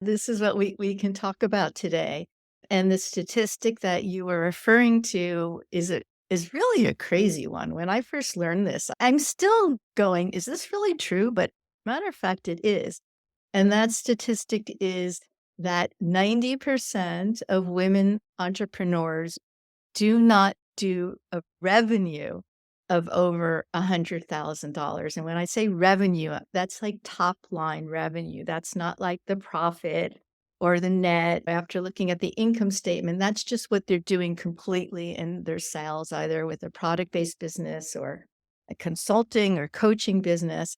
This is what we can talk about today. And the statistic that you were referring to is really a crazy one. When I first learned this, I'm still going, is this really true? But matter of fact, it is. And that statistic is that 90% of women entrepreneurs do not do a revenue of over $100,000. And when I say revenue, that's like top line revenue. That's not like the profit or the net. After looking at the income statement, that's just what they're doing completely in their sales, either with a product-based business or a consulting or coaching business.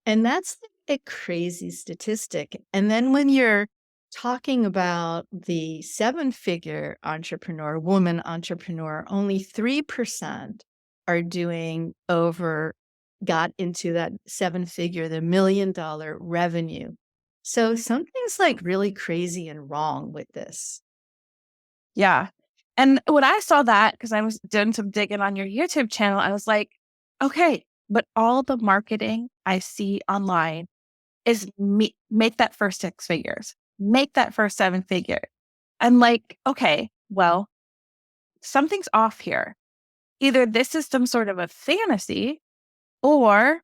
And that's a crazy statistic. And then when you're talking about the seven-figure entrepreneur, woman entrepreneur, only 3% are doing got into that seven-figure, the $1 million revenue. So something's like really crazy and wrong with this. Yeah. And when I saw that, because I was doing some digging on your YouTube channel, I was like, okay, but all the marketing I see online is make that first six figures, make that first seven figure. I'm like, okay, well, something's off here. Either this is some sort of a fantasy, or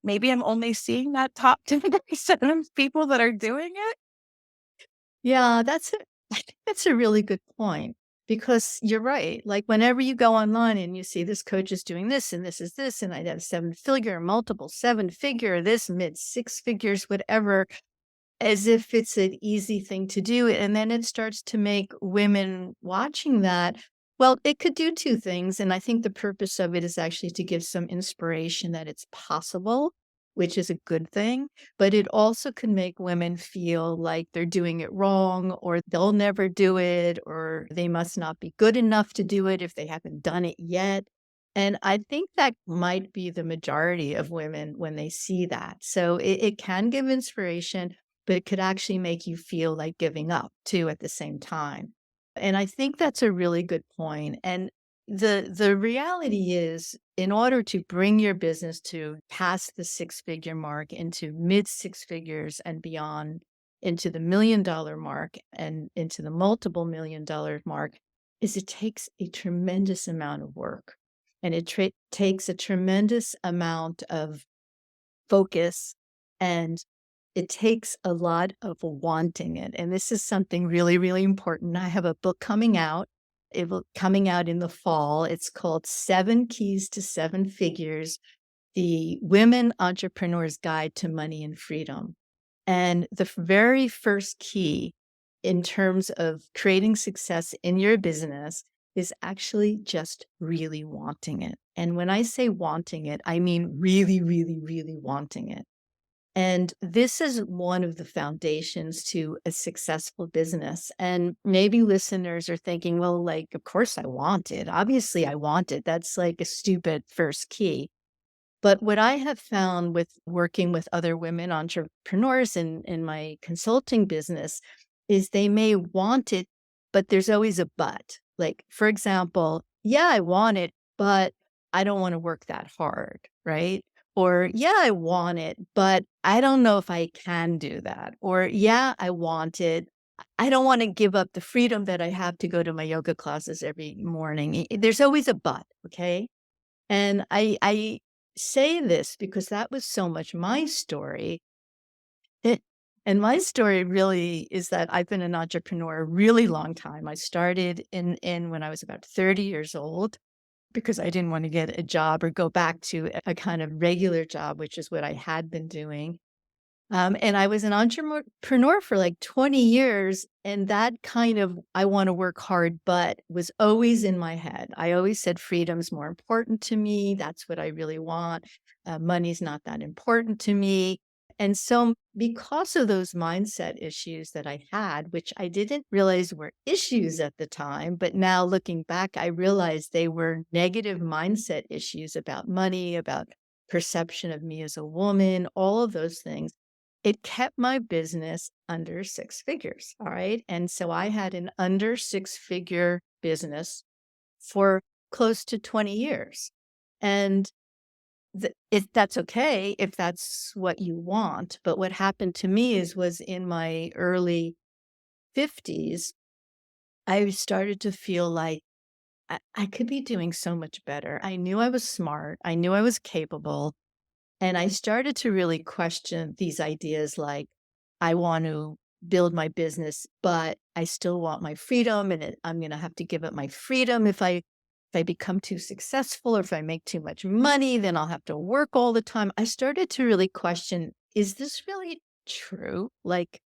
maybe I'm only seeing that top 10% of people that are doing it. Yeah, I think that's a really good point because you're right. Like whenever you go online and you see this coach is doing this and this is this, and I have seven-figure, multiple seven-figure, this mid six figures, whatever, as if it's an easy thing to do. And then it starts to make women watching that. Well, it could do two things. And I think the purpose of it is actually to give some inspiration that it's possible, which is a good thing. But it also can make women feel like they're doing it wrong, or they'll never do it, or they must not be good enough to do it if they haven't done it yet. And I think that might be the majority of women when they see that. So it can give inspiration, but it could actually make you feel like giving up too at the same time. And I think that's a really good point. And the reality is, in order to bring your business to past the six-figure mark into mid six figures and beyond, into the $1 million mark and into the multiple $1 million mark, is it takes a tremendous amount of work. And it takes a tremendous amount of focus, and it takes a lot of wanting it. And this is something really, really important. I have a book coming out. It will coming out in the fall. It's called Seven Keys to Seven Figures: The Women Entrepreneur's Guide to Money and Freedom. And the very first key in terms of creating success in your business is actually just really wanting it. And when I say wanting it, I mean really, really, really wanting it. And this is one of the foundations to a successful business. And maybe listeners are thinking, well, like, of course I want it. Obviously, I want it. That's like a stupid first key. But what I have found with working with other women entrepreneurs in my consulting business is they may want it, but there's always a but. Like, for example, yeah, I want it, but I don't want to work that hard, right? Or, yeah, I want it, but I don't know if I can do that. Or, yeah, I want it. I don't want to give up the freedom that I have to go to my yoga classes every morning. There's always a but, okay? And I say this because that was so much my story. And my story really is that I've been an entrepreneur a really long time. I started in when I was about 30 years old because I didn't want to get a job or go back to a kind of regular job, which is what I had been doing. And I was an entrepreneur for like 20 years. And that kind of, I want to work hard, but was always in my head. I always said freedom's more important to me. That's what I really want. Money's not that important to me. And so, because of those mindset issues that I had, which I didn't realize were issues at the time, but now looking back, I realized they were negative mindset issues about money, about perception of me as a woman, all of those things. It kept my business under six figures. All right. And so I had an under six-figure business for close to 20 years. And if that's okay, if that's what you want. But what happened to me was in my early 50s, I started to feel like I could be doing so much better. I knew I was smart. I knew I was capable. And I started to really question these ideas like, I want to build my business, but I still want my freedom. And I'm going to have to give up my freedom if I become too successful or if I make too much money, then I'll have to work all the time. I started to really question, is this really true? Like,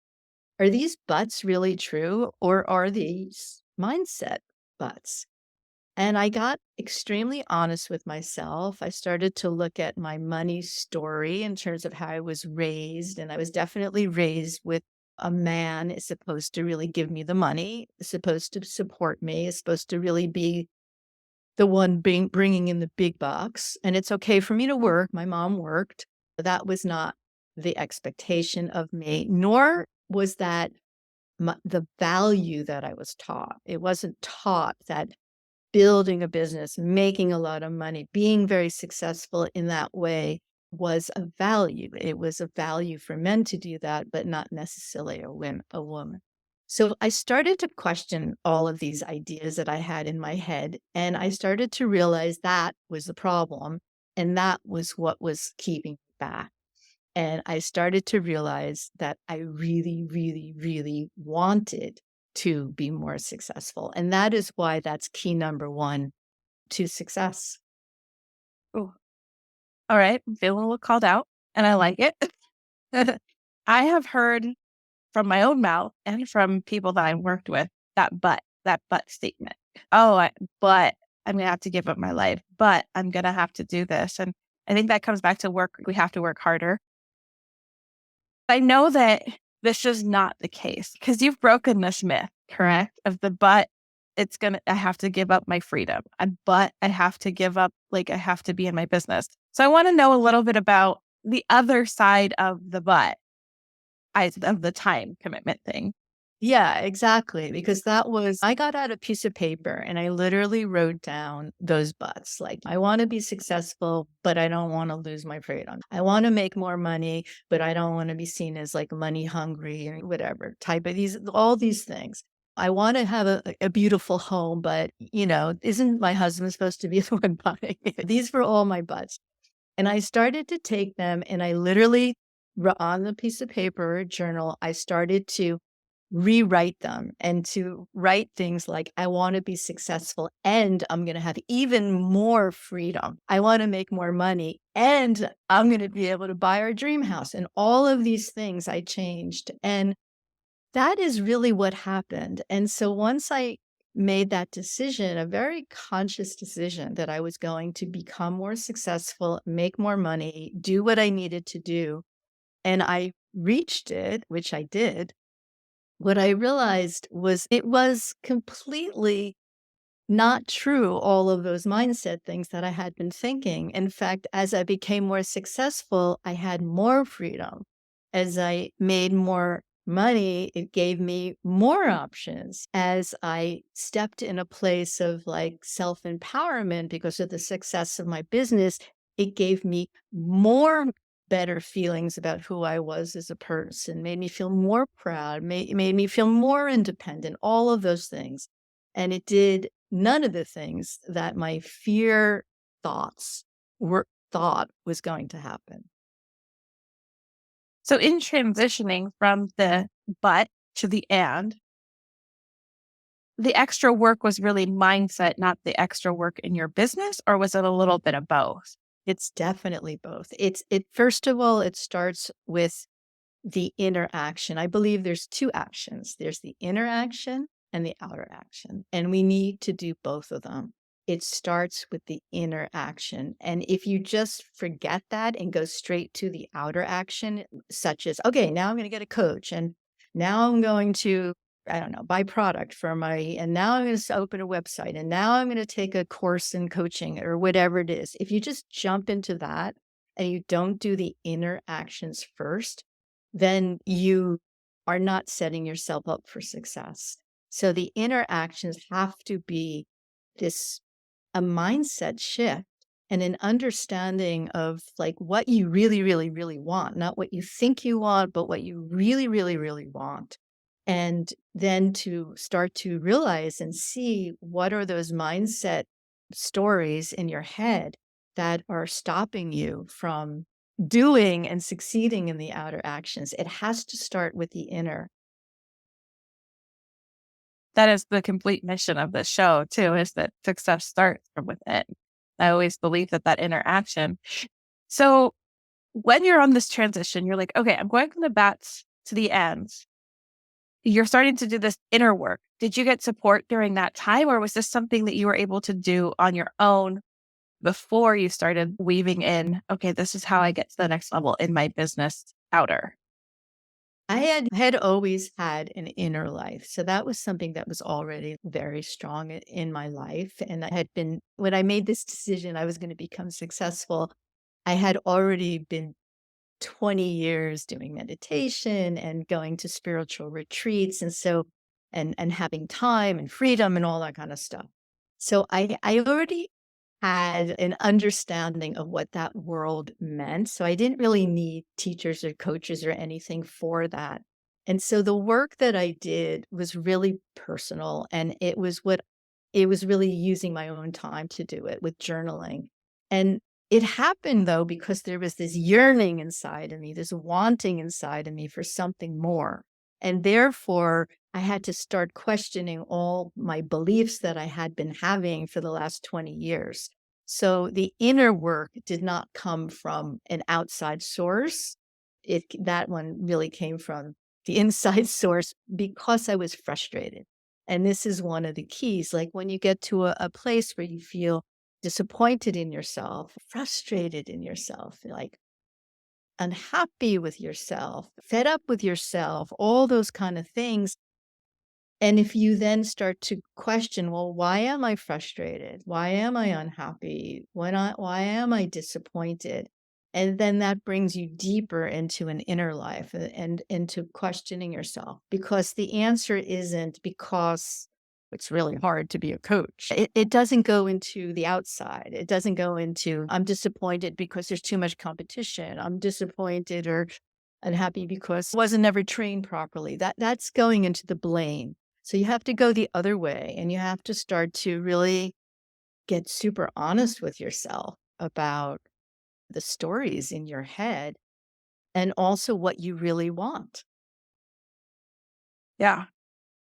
are these buts really true or are these mindset buts? And I got extremely honest with myself. I started to look at my money story in terms of how I was raised. And I was definitely raised with a man is supposed to really give me the money, is supposed to support me, is supposed to really be the one bringing in the big bucks. And it's okay for me to work. My mom worked. That was not the expectation of me, nor was that the value that I was taught. It wasn't taught that building a business, making a lot of money, being very successful in that way was a value. It was a value for men to do that, but not necessarily a woman. So I started to question all of these ideas that I had in my head, and I started to realize that was the problem, and that was what was keeping me back. And I started to realize that I really, really, really wanted to be more successful. And that is why that's key number one to success. Ooh, all right. I'm feeling a little called out and I like it. I have heard from my own mouth and from people that I've worked with that but statement. Oh, but I'm going to have to give up my life, but I'm going to have to do this. And I think that comes back to work. We have to work harder. I know that this is not the case because you've broken this myth, correct? Of the but I have to give up my freedom. But I have to give up, like, I have to be in my business. So I want to know a little bit about the other side of the of the time commitment thing. Yeah, exactly. Because I got out a piece of paper and I literally wrote down those buts. Like, I want to be successful, but I don't want to lose my freedom. I want to make more money, but I don't want to be seen as like money hungry or whatever type of all these things. I want to have a beautiful home, but isn't my husband supposed to be the one buying it? These were all my buts. And I started to take them and I literally, on the piece of paper, journal, I started to rewrite them and to write things like, I want to be successful and I'm going to have even more freedom. I want to make more money and I'm going to be able to buy our dream house. And all of these things I changed. And that is really what happened. And so once I made that decision, a very conscious decision that I was going to become more successful, make more money, do what I needed to do, and I reached it, which I did, what I realized was it was completely not true, all of those mindset things that I had been thinking. In fact, as I became more successful, I had more freedom. As I made more money, it gave me more options. As I stepped in a place of like self empowerment because of the success of my business, it gave me more better feelings about who I was as a person, made me feel more proud, made me feel more independent, all of those things. And it did none of the things that my fear thoughts were thought was going to happen. So in transitioning from the but to the extra work was really mindset, not the extra work in your business, or was it a little bit of both? It's definitely both. It first of all, it starts with the inner action. I believe there's two actions. There's the inner action and the outer action, and we need to do both of them. It starts with the inner action. And if you just forget that and go straight to the outer action, such as, okay, now I'm going to get a coach and now I'm going to, I don't know, buy product and now I'm going to open a website and now I'm going to take a course in coaching or whatever it is. If you just jump into that and you don't do the inner actions first, then you are not setting yourself up for success. So the inner actions have to be this a mindset shift. and an understanding of like what you really, really, really want, not what you think you want, but what you really, really, really want. And then to start to realize and see what are those mindset stories in your head that are stopping you from doing and succeeding in the outer actions. It has to start with the inner. That is the complete mission of the show too, is that success starts from within. I always believe that that interaction. So when you're on this transition, you're like, okay, I'm going from the bats to the ends. You're starting to do this inner work. Did you get support during that time, or was this something that you were able to do on your own before you started weaving in, okay, this is how I get to the next level in my business outer? I had always had an inner life. So that was something that was already very strong in my life. And I had been, when I made this decision, I was going to become successful. I had already been 20 years doing meditation and going to spiritual retreats. And so, and having time and freedom and all that kind of stuff. So I already had an understanding of what that world meant. So I didn't really need teachers or coaches or anything for that. And so the work that I did was really personal, and it was really using my own time to do it with journaling. And it happened though because there was this yearning inside of me, this wanting inside of me for something more. And therefore, I had to start questioning all my beliefs that I had been having for the last 20 years. So the inner work did not come from an outside source. That one really came from the inside source because I was frustrated. And this is one of the keys. Like when you get to a place where you feel disappointed in yourself, frustrated in yourself, like unhappy with yourself, fed up with yourself, all those kind of things. And if you then start to question, well, why am I frustrated? Why am I unhappy? Why am I disappointed? And then that brings you deeper into an inner life and into questioning yourself, because the answer isn't because it's really hard to be a coach. It doesn't go into the outside. It doesn't go into, I'm disappointed because there's too much competition. I'm disappointed or unhappy because I wasn't ever trained properly. That's going into the blame. So you have to go the other way, and you have to start to really get super honest with yourself about the stories in your head and also what you really want. Yeah.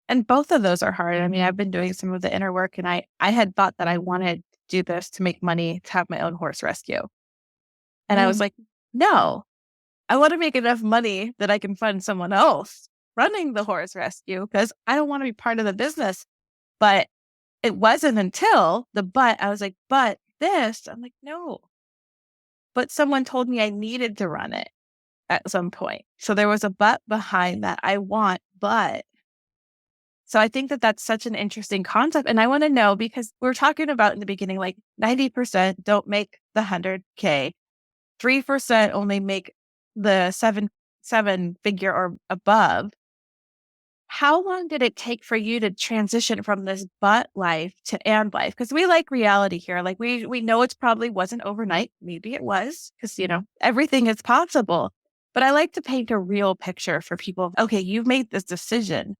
And both of those are hard. I mean, I've been doing some of the inner work and I had thought that I wanted to do this to make money to have my own horse rescue. And I was Mm. like, no, I want to make enough money that I can fund someone else running the horse rescue because I don't want to be part of the business. But it wasn't until I was like, but this, I'm like, no, but someone told me I needed to run it at some point. So there was a but behind that. I want, but. So I think that that's such an interesting concept. And I want to know because we're talking about in the beginning, like 90% don't make the 100K, 3% only make the seven figure or above. How long did it take for you to transition from this but life to and life? Because we like reality here. Like we know it's probably wasn't overnight. Maybe it was because everything is possible. But I like to paint a real picture for people. Okay, you've made this decision.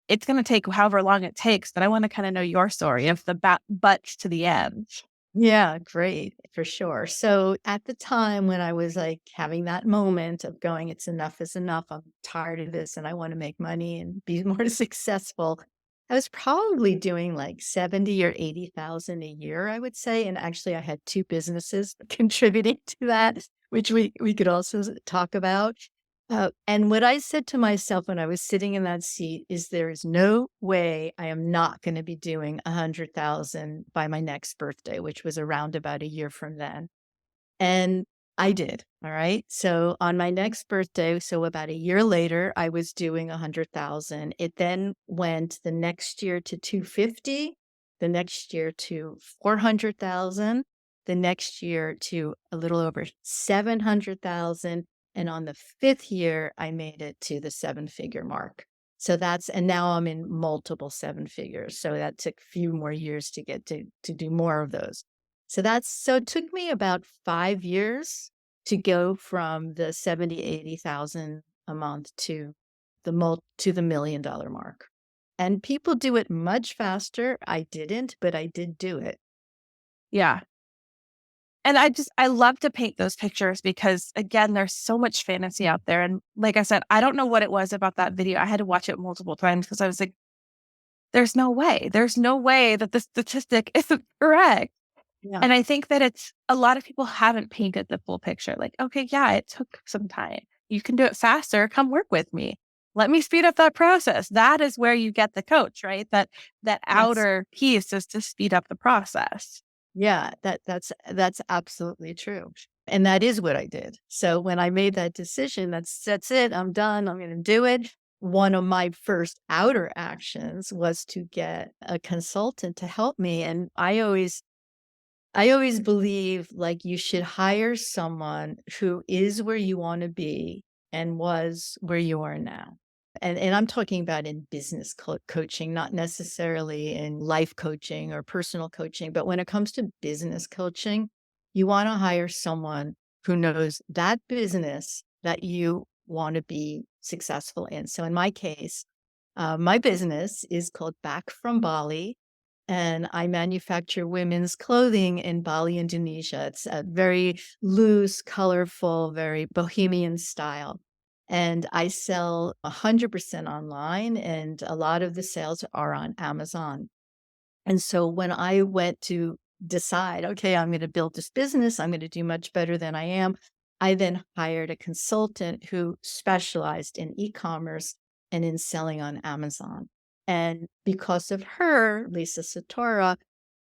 It's going to take however long it takes, but I want to kind of know your story of the butts to the end. Yeah, great, for sure. So at the time when I was like having that moment of going, it's enough is enough. I'm tired of this and I want to make money and be more successful. I was probably doing like 70 or 80,000 a year, I would say. And actually I had two businesses contributing to that, which we could also talk about. And what I said to myself when I was sitting in that seat is there is no way I am not going to be doing 100,000 by my next birthday, which was around about a year from then. And I did. All right. So on my next birthday, so about a year later, I was doing 100,000. It then went the next year to 250, the next year to 400,000, the next year to a little over 700,000. And on the fifth year, I made it to the seven-figure mark. So and now I'm in multiple seven figures. So that took a few more years to get to do more of those. So it took me about 5 years to go from the 70, 80,000 a month to the $1,000,000 mark. And people do it much faster. I didn't, but I did do it. Yeah. And I love to paint those pictures because again, there's so much fantasy out there. And like I said, I don't know what it was about that video. I had to watch it multiple times because I was like, there's no way. There's no way that the statistic isn't correct. Yeah. And I think that it's a lot of people haven't painted the full picture. Like, okay, yeah, it took some time. You can do it faster. Come work with me. Let me speed up that process. That is where you get the coach, right? That That's outer piece is to speed up the process. Yeah, that's absolutely true. And that is what I did. So when I made that decision, that's it. I'm done. I'm going to do it. One of my first outer actions was to get a consultant to help me. And I always believe like you should hire someone who is where you want to be and was where you are now. And I'm talking about in business coaching, not necessarily in life coaching or personal coaching, but when it comes to business coaching, you want to hire someone who knows that business that you want to be successful in. So in my case, my business is called Back from Bali, and I manufacture women's clothing in Bali, Indonesia. It's a very loose, colorful, very bohemian style. And I sell 100% online, and a lot of the sales are on Amazon. And so when I went to decide, okay, I'm going to build this business, I'm going to do much better than I am, I then hired a consultant who specialized in e-commerce and in selling on Amazon. And because of her, Lisa Satora,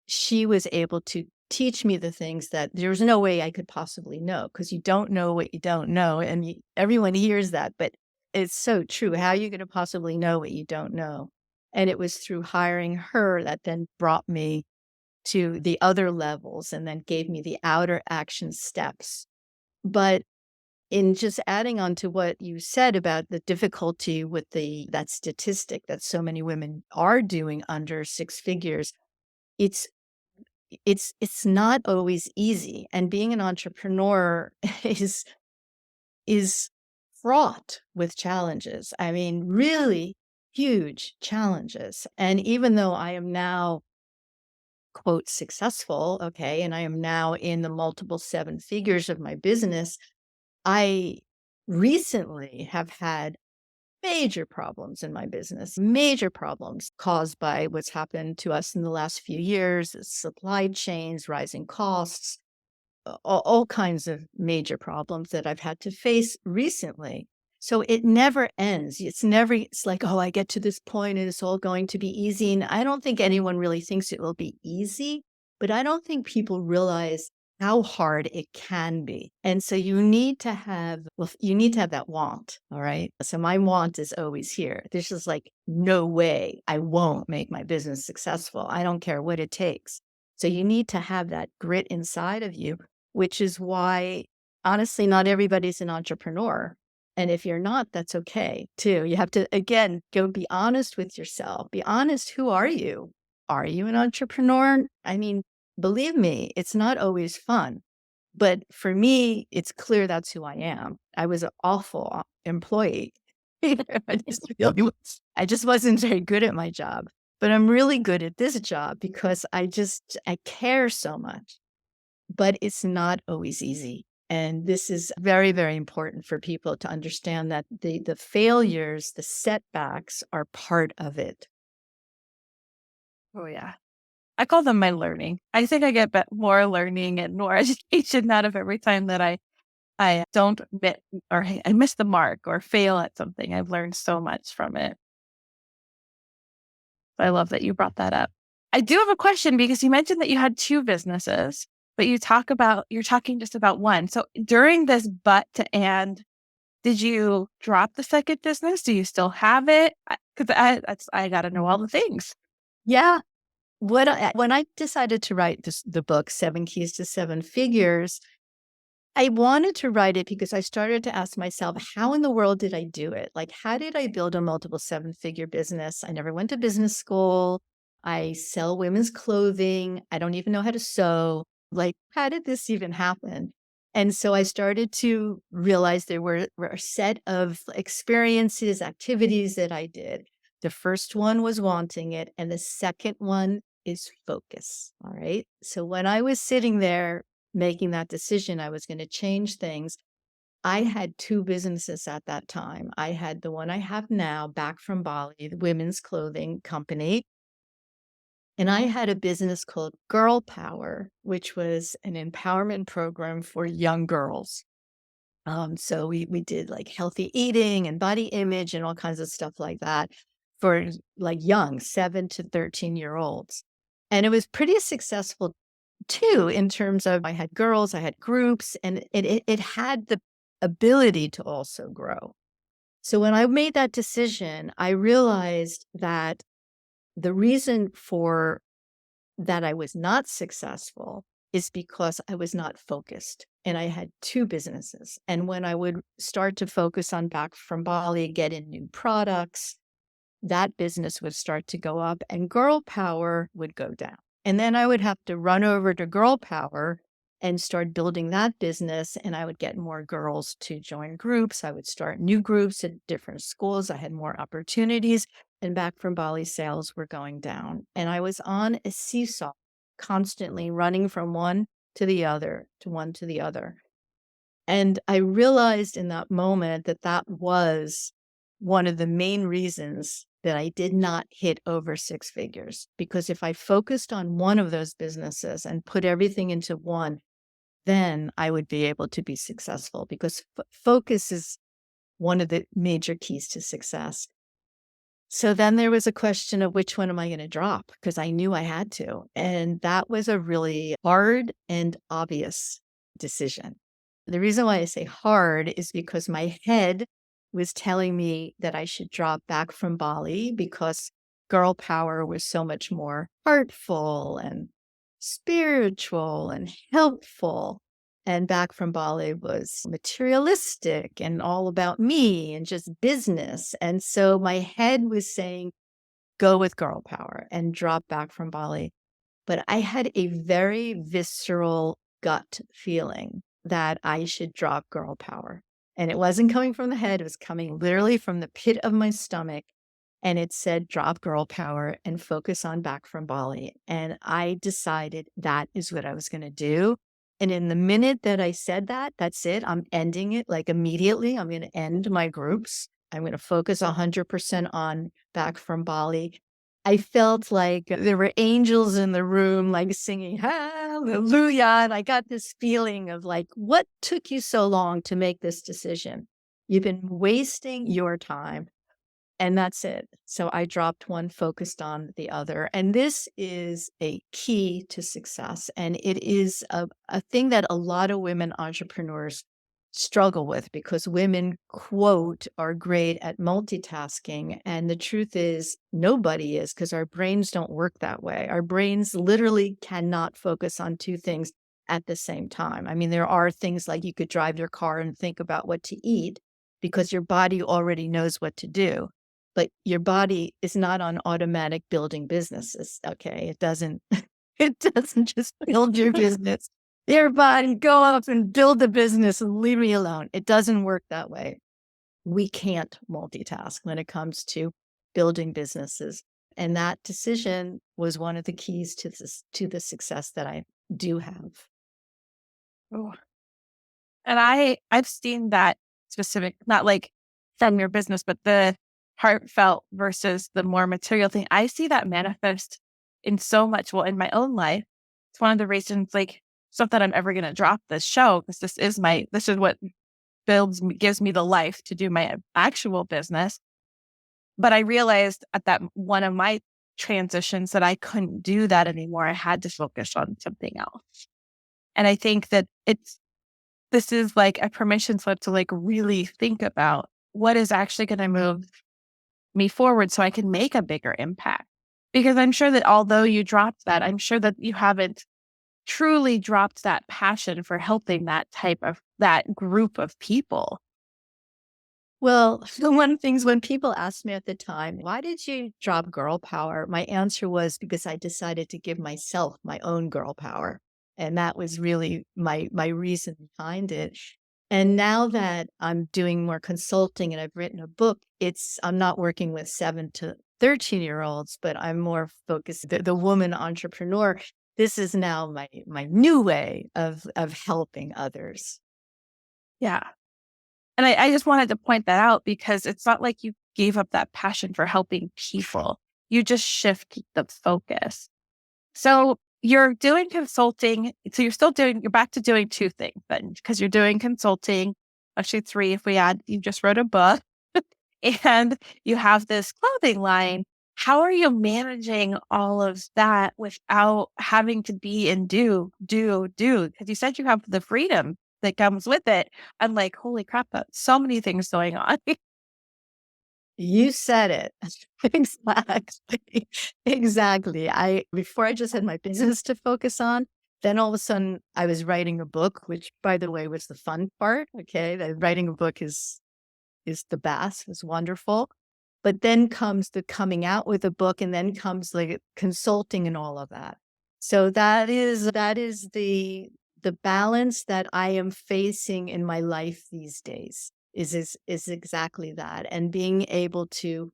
she was able to teach me the things that there was no way I could possibly know, because you don't know what you don't know. And everyone hears that, but it's so true. How are you going to possibly know what you don't know? And it was through hiring her that then brought me to the other levels and then gave me the outer action steps. But in just adding on to what you said about the difficulty with that statistic that so many women are doing under six figures, it's it's not always easy. And being an entrepreneur is is fraught with challenges. I mean, really huge challenges. And even though I am now, quote, successful, okay, and I am now in the multiple seven figures of my business, I recently have had major problems in my business, major problems caused by what's happened to us in the last few years, supply chains, rising costs, all kinds of major problems that I've had to face recently. So it never ends. It's like, oh, I get to this point and it's all going to be easy. And I don't think anyone really thinks it will be easy, but I don't think people realize how hard it can be. And so you need to have that want. All right. So my want is always here. There's just like, no way I won't make my business successful. I don't care what it takes. So you need to have that grit inside of you, which is why, honestly, not everybody's an entrepreneur. And if you're not, that's okay too. You have to, again, go be honest with yourself. Be honest. Who are you? Are you an entrepreneur? I mean, believe me, it's not always fun. But for me, it's clear that's who I am. I was an awful employee. I just wasn't very good at my job. But I'm really good at this job because I care so much, but it's not always easy. And this is very, very important for people to understand that the failures, the setbacks are part of it. Oh, yeah. I call them my learning. I think I get more learning and more education out of every time that I don't mit or I miss the mark or fail at something. I've learned so much from it. I love that you brought that up. I do have a question because you mentioned that you had 2 businesses, but you're talking just about one. So during this but to and, did you drop the second business? Do you still have it? Because I gotta know all the things. Yeah. When I decided to write the book, Seven Keys to Seven Figures, I wanted to write it because I started to ask myself, how in the world did I do it? Like, how did I build a multiple seven-figure business? I never went to business school. I sell women's clothing. I don't even know how to sew. Like, how did this even happen? And so I started to realize there were a set of experiences, activities that I did. The first one was wanting it, and the second one is focus. All right. So when I was sitting there making that decision, I was going to change things. I had two businesses at that time. I had the one I have now, back from Bali, the women's clothing company. And I had a business called Girl Power, which was an empowerment program for young girls. So we did like healthy eating and body image and all kinds of stuff like that for like young 7 to 13 year olds. And it was pretty successful too, in terms of I had girls, I had groups, and it had the ability to also grow. So when I made that decision, I realized that the reason for that I was not successful is because I was not focused and I had two businesses. And when I would start to focus on back from Bali, get in new products, that business would start to go up and girl power would go down. And then I would have to run over to girl power and start building that business. And I would get more girls to join groups. I would start new groups at different schools. I had more opportunities. And back from Bali, sales were going down. And I was on a seesaw, constantly running from one to the other, to one to the other. And I realized in that moment that that was one of the main reasons that I did not hit over six figures. Because if I focused on one of those businesses and put everything into one, then I would be able to be successful because focus is one of the major keys to success. So then there was a question of which one am I going to drop? Because I knew I had to. And that was a really hard and obvious decision. The reason why I say hard is because my head was telling me that I should drop back from Bali because girl power was so much more heartful and spiritual and helpful. And back from Bali was materialistic and all about me and just business. And so my head was saying, go with girl power and drop back from Bali. But I had a very visceral gut feeling that I should drop girl power. And it wasn't coming from the head, it was coming literally from the pit of my stomach. And it said, drop girl power and focus on back from Bali. And I decided that is what I was going to do. And in the minute that I said that, that's it. I'm ending it like immediately. I'm going to end my groups. I'm going to focus 100% on back from Bali. I felt like there were angels in the room, like singing hallelujah. And I got this feeling of like, what took you so long to make this decision? You've been wasting your time. And that's it. So I dropped one, focused on the other. And this is a key to success. And it is a thing that a lot of women entrepreneurs struggle with because women, quote, are great at multitasking. And the truth is, nobody is because our brains don't work that way. Our brains literally cannot focus on two things at the same time. I mean, there are things like you could drive your car and think about what to eat because your body already knows what to do, but your body is not on automatic building businesses. Okay. It doesn't, it doesn't just build your business. Your body, go off and build the business and leave me alone. It doesn't work that way. We can't multitask when it comes to building businesses. And that decision was one of the keys to this, to the success that I do have. Oh, and I've seen that specific, not like from your business, but the heartfelt versus the more material thing. I see that manifest in so much, well, in my own life. It's one of the reasons, like, it's not that I'm ever going to drop this show because this is what gives me the life to do my actual business. But I realized at that one of my transitions that I couldn't do that anymore. I had to focus on something else. And I think that this is like a permission slip to like really think about what is actually going to move me forward so I can make a bigger impact. Because I'm sure that although you dropped that, I'm sure that you haven't truly dropped that passion for helping that group of people. Well, the one things when people asked me at the time, why did you drop girl power? My answer was because I decided to give myself my own girl power. And that was really my reason behind it. And now that I'm doing more consulting and I've written a book, I'm not working with 7 to 13-year-olds, but I'm more focused the woman entrepreneur. This is now my new way of helping others. Yeah. And I just wanted to point that out because it's not like you gave up that passion for helping people. You just shift the focus. So you're doing consulting. So you're back to doing two things then, because you're doing consulting, actually three if we add, you just wrote a book and you have this clothing line. How are you managing all of that without having to be in do? Because you said you have the freedom that comes with it. I'm like, holy crap, that's so many things going on. You said it. Exactly. Exactly. Before I just had my business to focus on, then all of a sudden I was writing a book, which by the way was the fun part. Okay. That writing a book is the best, is wonderful. But then comes the coming out with a book and then comes like consulting and all of that. So that is the balance that I am facing in my life these days is exactly that. And being able to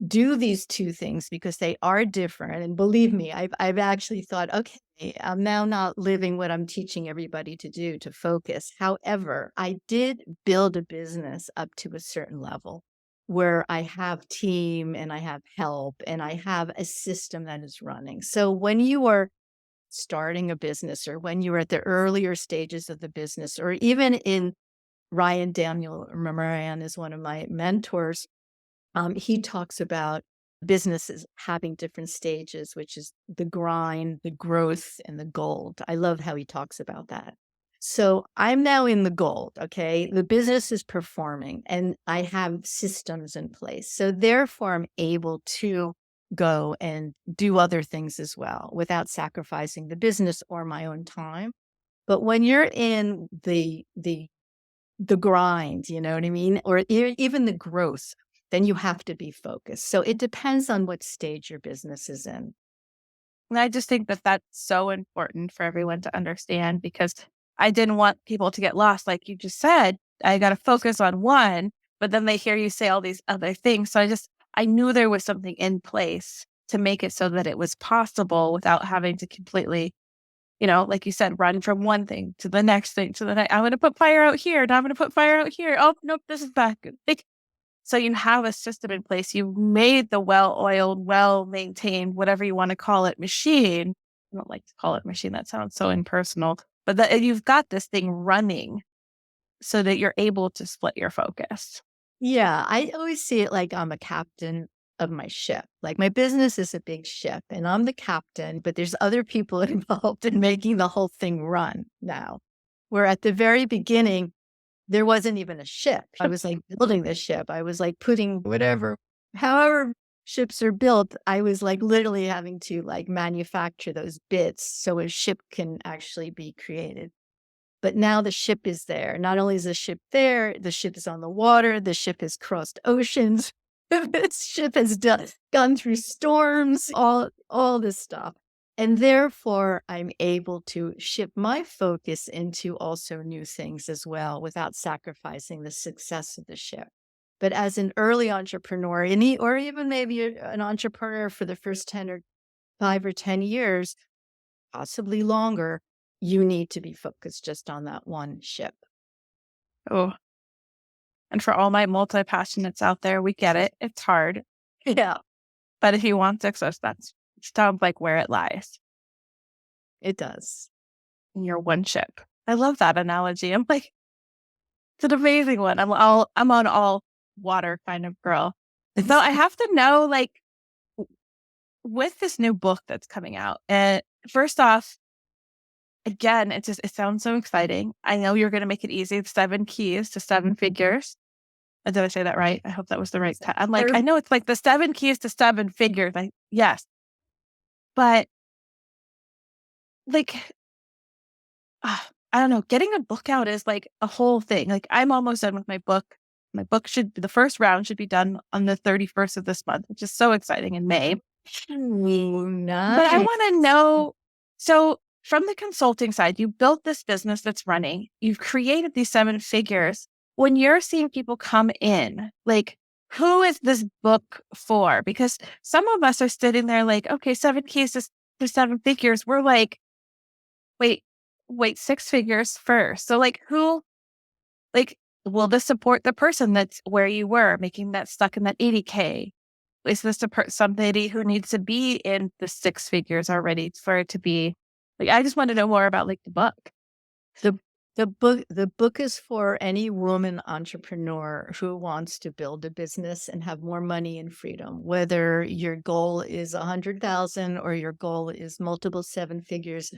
do these two things because they are different. And believe me, I've actually thought, okay, I'm now not living what I'm teaching everybody to do, to focus. However, I did build a business up to a certain level where I have team and I have help and I have a system that is running. So when you are starting a business or when you're at the earlier stages of the business, or even in Ryan Daniel Moran is one of my mentors. He talks about businesses having different stages, which is the grind, the growth, and the gold. I love how he talks about that. So I'm now in the gold. Okay. The business is performing and I have systems in place. So therefore, I'm able to go and do other things as well without sacrificing the business or my own time. But when you're in the grind, you know what I mean? Or even the growth, then you have to be focused. So it depends on what stage your business is in. And I just think that that's so important for everyone to understand because I didn't want people to get lost. Like you just said, I got to focus on one, but then they hear you say all these other things. So I knew there was something in place to make it so that it was possible without having to completely, like you said, run from one thing to the next thing to the next. I'm going to put fire out here. Now I'm going to put fire out here. Oh, nope, this is back. So you have a system in place. You made the well-oiled, well-maintained, whatever you want to call it, machine. I don't like to call it machine. That sounds so impersonal. But you've got this thing running so that you're able to split your focus. Yeah, I always see it like I'm a captain of my ship. Like my business is a big ship and I'm the captain, but there's other people involved in making the whole thing run now. Where at the very beginning, there wasn't even a ship. I was like building this ship. I was like putting however ships are built, I was like literally having to like manufacture those bits so a ship can actually be created. But now the ship is there. Not only is the ship there, the ship is on the water, the ship has crossed oceans, this ship has gone through storms, all this stuff. And therefore, I'm able to shift my focus into also new things as well without sacrificing the success of the ship. But as an early entrepreneur, or even maybe an entrepreneur for the first 10 or 5 or 10 years, possibly longer, you need to be focused just on that one ship. Oh, and for all my multi-passionates out there, we get it. It's hard. Yeah, But if you want success, that's sounds like where it lies it does. in your one ship. I love that analogy. I'm like, it's an amazing one. I'm on all water kind of girl. So I have to know, like, with this new book that's coming out, and first off, again, it sounds so exciting. I know you're going to make it easy. 7 keys to 7 figures. Did I say that right? I hope that was the right time. I'm like, I know it's like the 7 keys to 7 figures. Like, yes, but like, I don't know. Getting a book out is like a whole thing. Like, I'm almost done with my book. The first round should be done on the 31st of this month, which is so exciting in May. Ooh, But I nice. want to know. So from the consulting side, you built this business that's running, you've created these 7 figures. When you're seeing people come in, like, who is this book for? Because some of us are sitting there like, okay, 7 keys to 7 figures. We're like, wait, wait, 6 figures first. So like who, like, will this support the person that's where you were making that stuck in that 80K? Is this somebody who needs to be in the 6 figures already for it to be like, I just want to know more about like the book. The the book is for any woman entrepreneur who wants to build a business and have more money and freedom, whether your goal is 100,000 or your goal is multiple 7 figures.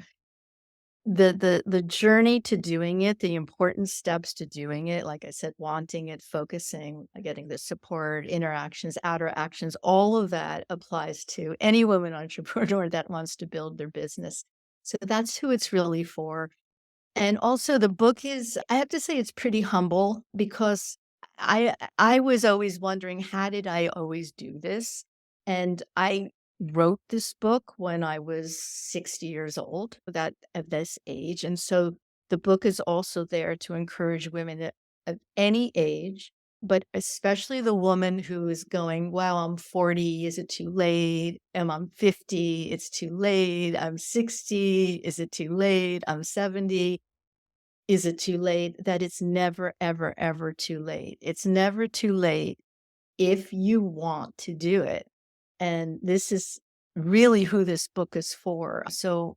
The journey to doing it, the important steps to doing it, like I said, wanting it, focusing, getting the support, interactions, outer actions, all of that applies to any woman entrepreneur that wants to build their business. So that's who it's really for. And also the book is, I have to say it's pretty humble because I was always wondering, how did I always do this? And I wrote this book when I was 60 years old, that at this age. And so the book is also there to encourage women at any age, but especially the woman who is going, wow, I'm 40, is it too late? I'm 50, it's too late. I'm 60, is it too late? I'm 70, is it too late? That it's never, ever, ever too late. It's never too late if you want to do it. And this is really who this book is for. So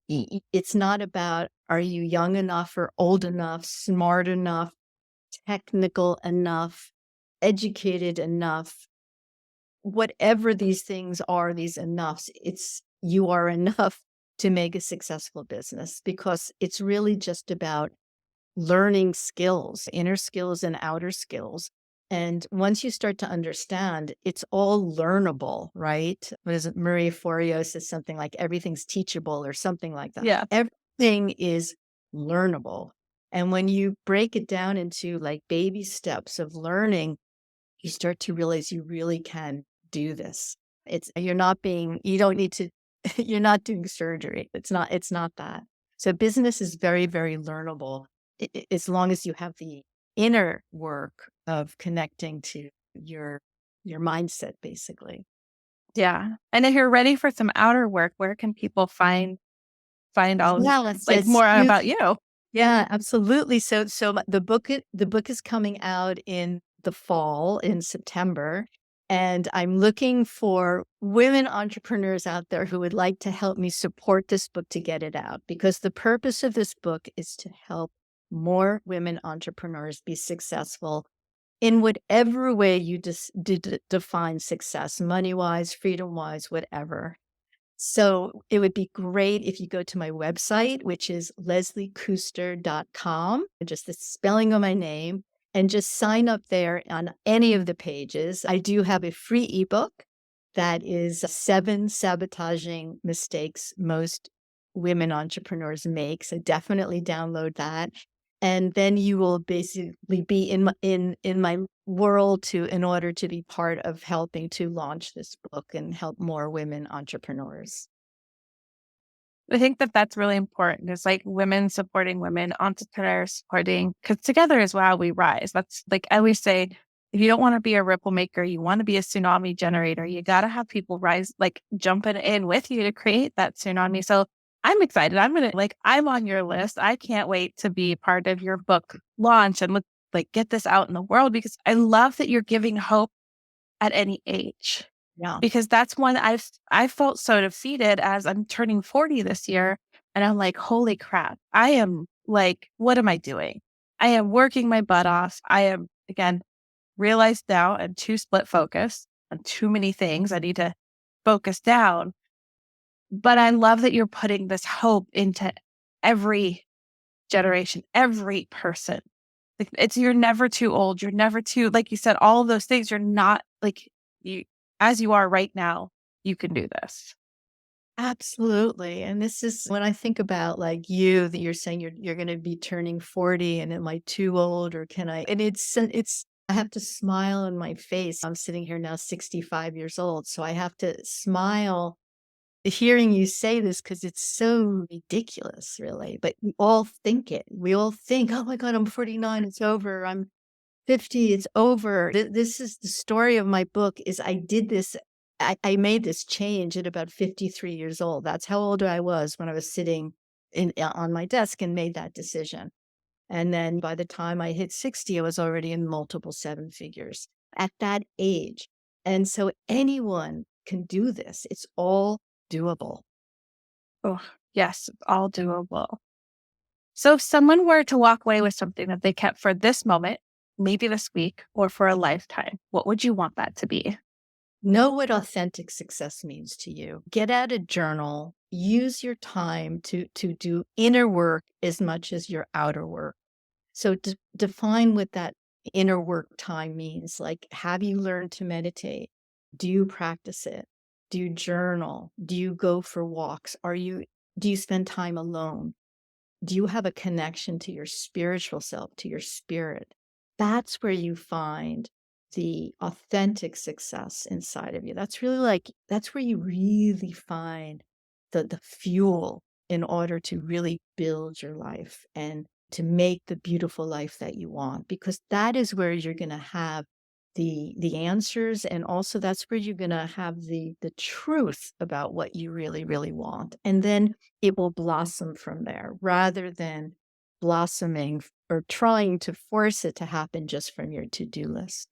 it's not about, are you young enough or old enough, smart enough, technical enough, educated enough, whatever these things are, these enoughs, it's you are enough to make a successful business, because it's really just about learning skills, inner skills and outer skills. And once you start to understand, it's all learnable, right? What is it? Maria Forleo says something like everything's teachable or something like that. Yeah. Everything is learnable. And when you break it down into like baby steps of learning, you start to realize you really can do this. You're not being, you don't need to, you're not doing surgery. It's not that. So business is very, very learnable, as long as you have the inner work of connecting to your your mindset, basically. Yeah. And if you're ready for some outer work, where can people find all Yeah, it's like it's more huge. about you? Yeah, absolutely. The book is coming out in the fall, in September, and I'm looking for women entrepreneurs out there who would like to help me support this book to get it out, because the purpose of this book is to help more women entrepreneurs be successful in whatever way you define success, money-wise, freedom-wise, whatever. So it would be great if you go to my website, which is lesliekuster.com, just the spelling of my name, and just sign up there on any of the pages. I do have a free ebook that is 7 sabotaging mistakes most women entrepreneurs make. So definitely download that. And then you will basically be in my world to in order to be part of helping to launch this book and help more women entrepreneurs. I think that that's really important. It's like women supporting women, entrepreneurs supporting, because together is how we rise. That's like I always say, if you don't want to be a ripple maker, you want to be a tsunami generator. You got to have people rise, like jumping in with you to create that tsunami. So I'm excited. I'm on your list. I can't wait to be part of your book launch and like get this out in the world, because I love that you're giving hope at any age, Yeah. because that's one I felt so defeated as I'm turning 40 this year, and I'm like, "Holy crap. I am like, what am I doing? I am working my butt off. I am, again, realized now I'm too split focused on too many things. I need to focus down." But I love that you're putting this hope into every generation, every person. Like, it's you're never too old. You're never too, like you said, all of those things. You're not like you as you are right now. You can do this. Absolutely. And this is when I think about like you, that you're saying you're going to be turning 40, and am I too old, or can I? And it's I have to smile on my face. I'm sitting here now 65 years old, so I have to smile hearing you say this because it's so ridiculous, really, but we all think it. We all think, "Oh my god, I'm 49, it's over. I'm 50, it's over." This is the story of my book is I did this I made this change at about 53 years old. That's how old I was when I was sitting on my desk and made that decision. And then by the time I hit 60, I was already in multiple seven figures at that age. And so anyone can do this. It's all doable. Oh, yes, it's all doable. So if someone were to walk away with something that they kept for this moment, maybe this week or for a lifetime, what would you want that to be? Know what authentic success means to you. Get out a journal. Use your time to do inner work as much as your outer work. So define what that inner work time means. Like, have you learned to meditate? Do you practice it? Do you journal? Do you go for walks? Do you spend time alone? Do you have a connection to your spiritual self, to your spirit? That's where you find the authentic success inside of you. That's really like, that's where you really find the fuel in order to really build your life and to make the beautiful life that you want, because that is where you're going to have the answers, and also that's where you're going to have the truth about what you really really want, and then it will blossom from there rather than blossoming or trying to force it to happen just from your to-do list.